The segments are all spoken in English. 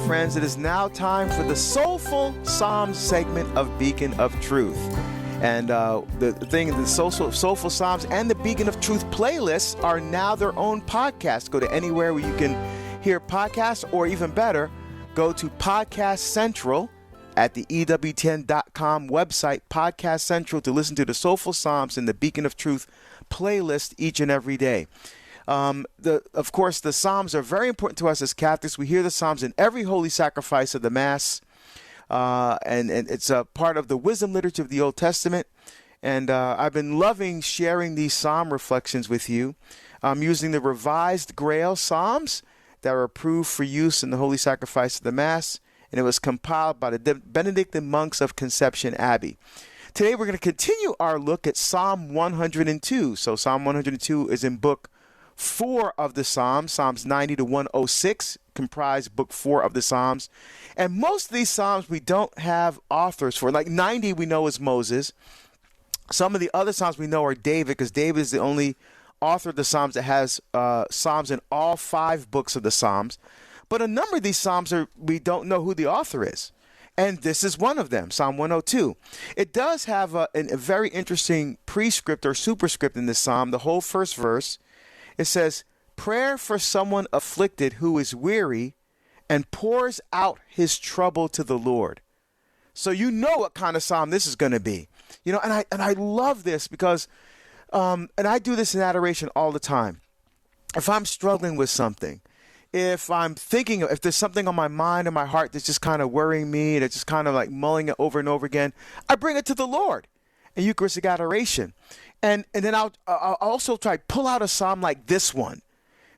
friends, it is now time for the Soulful Psalm segment of Beacon of Truth. And the Soulful Psalms and the Beacon of Truth playlists are now their own podcast. Go to anywhere where you can hear podcasts, or even better, go to Podcast Central at the EWTN.com website, Podcast Central, to listen to the Soulful Psalms and the Beacon of Truth playlist each and every day. Of course, the Psalms are very important to us as Catholics. We hear the Psalms in every holy sacrifice of the Mass, and it's a part of the wisdom literature of the Old Testament. And I've been loving sharing these Psalm reflections with you. I'm using the Revised Grail Psalms that are approved for use in the holy sacrifice of the Mass, and it was compiled by the Benedictine monks of Conception Abbey. Today, we're going to continue our look at Psalm 102. So Psalm 102 is in Book 4 of the Psalms. Psalms 90 to 106 comprise Book 4 of the Psalms. And most of these Psalms we don't have authors for. Like 90 we know is Moses. Some of the other Psalms we know are David, because David is the only author of the Psalms that has Psalms in all 5 books of the Psalms. But a number of these Psalms we don't know who the author is. And this is one of them, Psalm 102. It does have a very interesting prescript or superscript in this Psalm. The whole first verse, it says, prayer for someone afflicted who is weary and pours out his trouble to the Lord. So you know what kind of Psalm this is going to be. You know, and I love this because, and I do this in adoration all the time. If I'm struggling with something, if I'm thinking, if there's something on my mind and my heart that's just kind of worrying me, that's just kind of like mulling it over and over again, I bring it to the Lord in Eucharistic adoration. And then I'll also try to pull out a psalm like this one,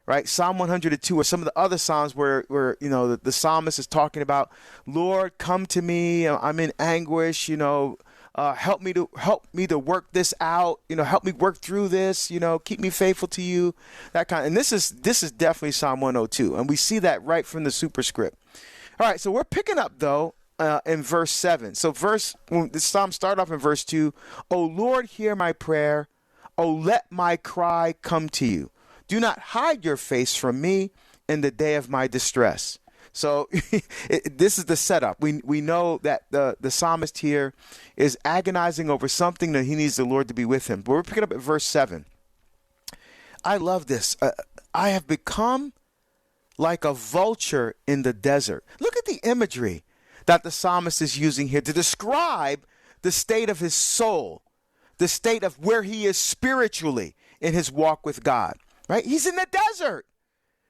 right? Psalm 102, or some of the other psalms where you know, the psalmist is talking about, Lord, come to me. I'm in anguish. You know, help me to work this out. You know, help me work through this. You know, keep me faithful to you. That kind. And this is definitely Psalm 102, and we see that right from the superscript. All right, so we're picking up though. In verse 7. So the Psalm start off in verse 2. O Lord, hear my prayer. O let my cry come to you. Do not hide your face from me in the day of my distress. So this is the setup. We know that the psalmist here is agonizing over something that he needs the Lord to be with him. But we're picking up at verse 7. I love this. I have become like a vulture in the desert. Look at the imagery that the psalmist is using here to describe the state of his soul, the state of where he is spiritually in his walk with God, right? He's in the desert,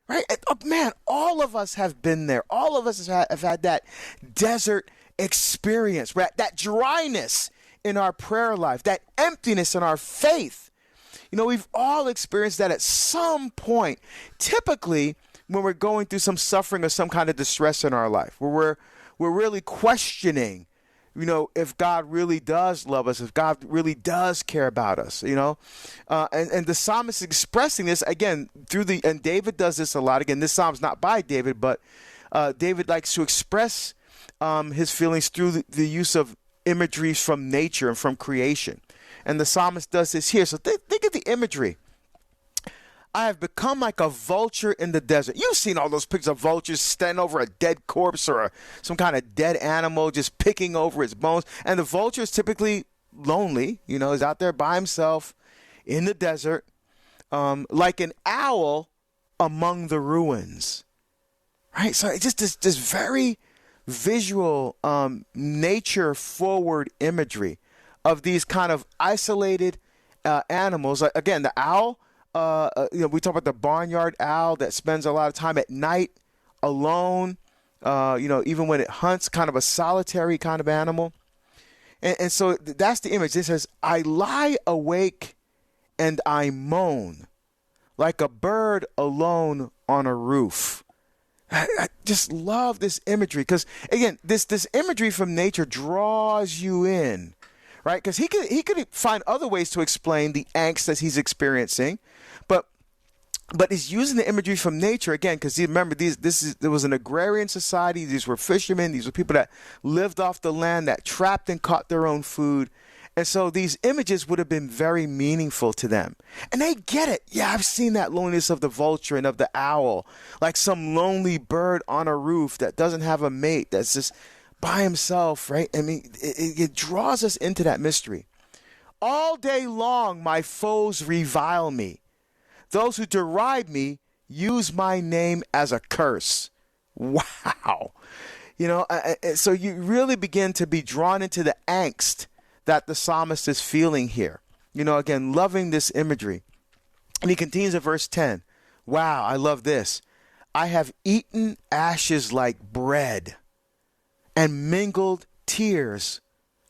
right? Oh, man, all of us have been there. All of us have had that desert experience, right? That dryness in our prayer life, that emptiness in our faith. You know, we've all experienced that at some point, typically when we're going through some suffering or some kind of distress in our life, where we're really questioning, you know, if God really does love us, if God really does care about us, you know. And the psalmist is expressing this, again, and David does this a lot. Again, this psalm's not by David, but David likes to express his feelings through the use of imagery from nature and from creation. And the psalmist does this here. So think of the imagery. I have become like a vulture in the desert. You've seen all those pictures of vultures standing over a dead corpse or some kind of dead animal just picking over its bones. And the vulture is typically lonely, you know, is out there by himself in the desert, like an owl among the ruins, right? So it's just this very visual, nature-forward imagery of these kind of isolated animals. Like, again, the owl. You know, we talk about the barnyard owl that spends a lot of time at night alone, you know, even when it hunts, kind of a solitary kind of animal. And so that's the image. It says, I lie awake and I moan like a bird alone on a roof. I just love this imagery because, again, this imagery from nature draws you in, right? Because he could find other ways to explain the angst that he's experiencing, but he's using the imagery from nature again because remember there was an agrarian society. These were fishermen. These were people that lived off the land, that trapped and caught their own food, And so these images would have been very meaningful to them. And they get it. Yeah, I've seen that loneliness of the vulture and of the owl, like some lonely bird on a roof that doesn't have a mate, that's just by himself, right? I mean, it draws us into that mystery. All day long, my foes revile me. Those who deride me use my name as a curse. Wow. You know, so you really begin to be drawn into the angst that the psalmist is feeling here. You know, again, loving this imagery. And he continues in verse 10. Wow, I love this. I have eaten ashes like bread and mingled tears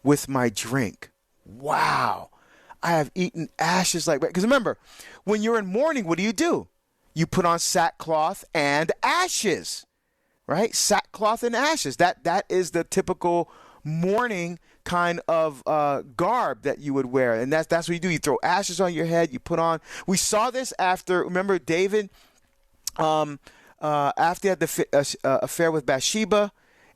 with my drink. Wow. I have eaten ashes like bread. Because remember, when you're in mourning, what do? You put on sackcloth and ashes, right? Sackcloth and ashes. That is the typical mourning kind of garb that you would wear. And that's what you do. You throw ashes on your head. You put on. We saw this after, remember David, after he had the affair with Bathsheba,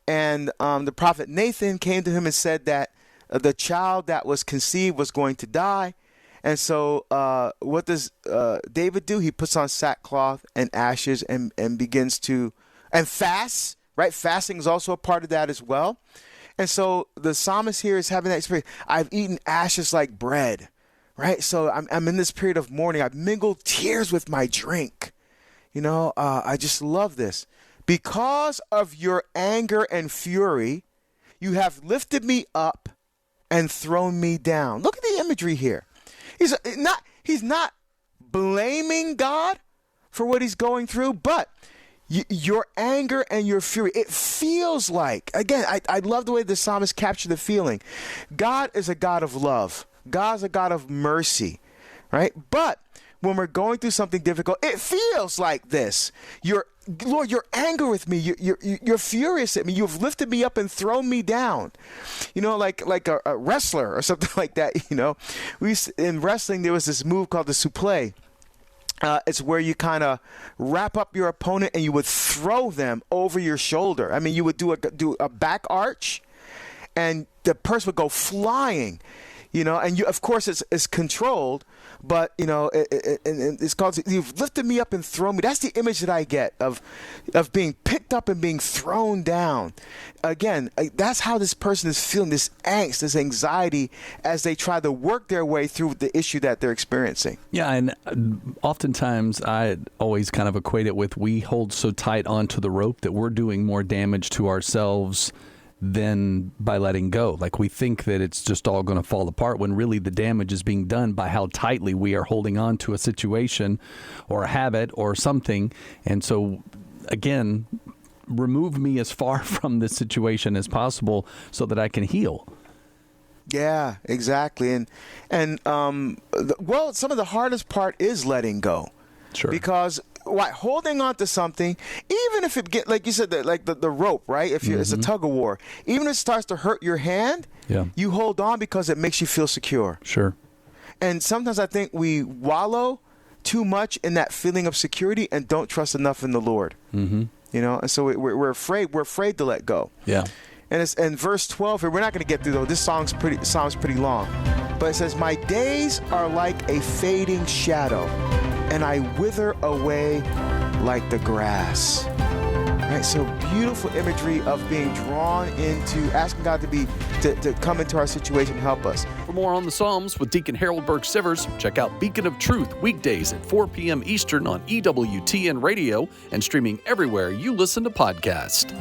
and the prophet Nathan came to him and said that the child that was conceived was going to die. And so what does David do? He puts on sackcloth and ashes and begins to, and fasts, right? Fasting is also a part of that as well. And so the psalmist here is having that experience. I've eaten ashes like bread, right? So I'm in this period of mourning. I've mingled tears with my drink. You know, I just love this. Because of your anger and fury, you have lifted me up and thrown me down. Look at the imagery here. He's not blaming God for what he's going through, but your anger and your fury, it feels like, again, I love the way the psalmist captured the feeling. God is a God of love. God is a God of mercy, right? But when we're going through something difficult, it feels like this. Lord, you're angry with me. You're furious at me. You've lifted me up and thrown me down. You know, like a wrestler or something like that. You know, in wrestling there was this move called the suplex. It's where you kind of wrap up your opponent and you would throw them over your shoulder. I mean, you would do a back arch, and the person would go flying. You know, and of course it's controlled, but you know it's called. You've lifted me up and thrown me. That's the image that I get of being picked up and being thrown down. Again, that's how this person is feeling, this angst, this anxiety, as they try to work their way through the issue that they're experiencing. Yeah, and oftentimes I always kind of equate it with we hold so tight onto the rope that we're doing more damage to ourselves than by letting go. Like we think that it's just all going to fall apart when really the damage is being done by how tightly we are holding on to a situation or a habit or something. And so, again, remove me as far from this situation as possible so that I can heal. Yeah, exactly. And well, some of the hardest part is letting go. Sure. Because holding on to something, even if it get, like you said, the rope, right? If it's a tug of war, even if it starts to hurt your hand, you hold on because it makes you feel secure. Sure. And sometimes I think we wallow too much in that feeling of security and don't trust enough in the Lord. Mm-hmm. You know, and so we're afraid. We're afraid to let go. Yeah. And it's in verse 12 here. We're not going to get through though. This song's pretty long, but it says, "My days are like a fading shadow, and I wither away like the grass." Right, so beautiful imagery of being drawn into asking God to come into our situation and help us. For more on the Psalms with Deacon Harold Burke-Sivers, check out Beacon of Truth weekdays at 4 p.m. Eastern on EWTN Radio and streaming everywhere you listen to podcasts.